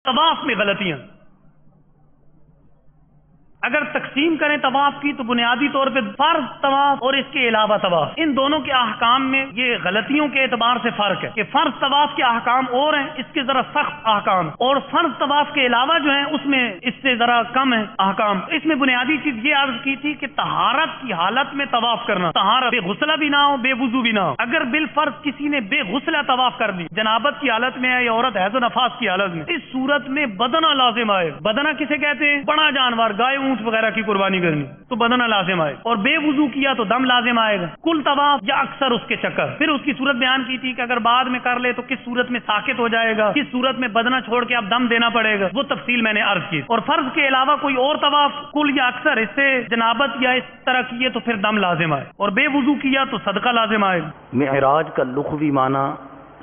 طواف میں غلطیاں اگر تقسیم کریں طواف کی تو بنیادی طور پہ فرض طواف اور اس کے علاوہ طواف، ان دونوں کے احکام میں یہ غلطیوں کے اعتبار سے فرق ہے کہ فرض طواف کے احکام اور ہیں، اس کے ذرا سخت احکام، اور فرض طواف کے علاوہ جو ہیں اس میں اس سے ذرا کم ہے احکام۔ اس میں بنیادی چیز یہ عرض کی تھی کہ طہارت کی حالت میں طواف کرنا، طہارت بے غسلہ بھی نہ ہو بے وضو بھی نہ ہو۔ اگر بالفرض کسی نے بے غسلہ طواف کر دی، جنابت کی حالت میں ہے یا عورت حیض و نفاس کی حالت میں، اس صورت میں بدنہ لازم آئے۔ بدنہ کسے کہتے ہیں؟ بڑا جانور، گائے اونٹ وغیرہ کی قربانی کرنی تو بدنہ لازم آئے، اور بے وضو کیا تو دم لازم آئے گا، کل طواف یا اکثر اس کے چکر۔ پھر اس کی صورت بیان کی تھی کہ اگر بعد میں کر لے تو کس صورت میں ساکت ہو جائے گا، کس صورت میں بدنہ چھوڑ کے اب دم دینا پڑے گا، وہ تفصیل میں نے عرض کی۔ اور فرض کے علاوہ کوئی اور طواف کل یا اکثر، اس سے جنابت یا اس طرح کیے تو پھر دم لازم آئے، اور بے وضو کیا تو صدقہ لازم آئے گا۔ معراج کا لغوی معنی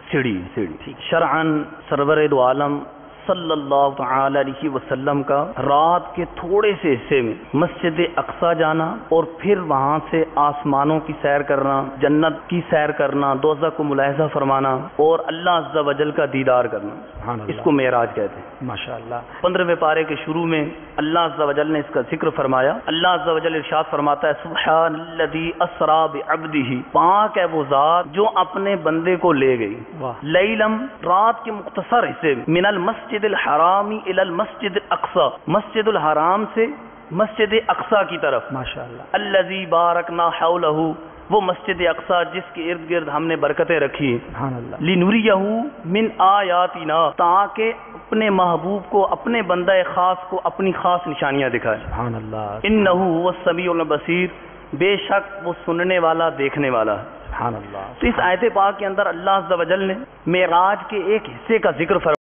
سیڑھی، شرعاً سرور دو عالم صلی اللہ تعالی علیہ وسلم کا رات کے تھوڑے سے حصے میں مسجد اقصی جانا اور پھر وہاں سے آسمانوں کی سیر کرنا، جنت کی سیر کرنا، دوزخ کو ملاحظہ فرمانا اور اللہ عز و جل کا دیدار کرنا، اس کو معراج کہتے ہیں۔ ماشاءاللہ 15ویں پارے کے شروع میں اللہ عز و جل نے اس کا ذکر فرمایا۔ اللہ عز و جل ارشاد فرماتا ہے سبحان الذی اسری بعبدہ، پاک ہے وہ ذات جو اپنے بندے کو لے گئی، لیلم رات کے مختصر حصے میں، من المسجد الحرام الی المسجد الاقصی، مسجد الحرام سے مسجد اقصی کی طرف، ماشاءاللہ الذی بارکنا حولہ، وہ مسجد اقصی جس کے ارد گرد ہم نے برکتیں رکھی، سبحان اللہ، لنوریہ من آیاتنا، تاکہ اپنے محبوب کو، اپنے بندہ خاص کو اپنی خاص نشانیاں دکھائے۔ سبحان اللہ، انہ هو السمیع البصیر، بے شک وہ سننے والا دیکھنے والا ہے۔ سبحان اللہ۔ تو اس آیت پاک کے اندر اللہ عز و جل نے معراج کے ایک حصے کا ذکر فرمایا۔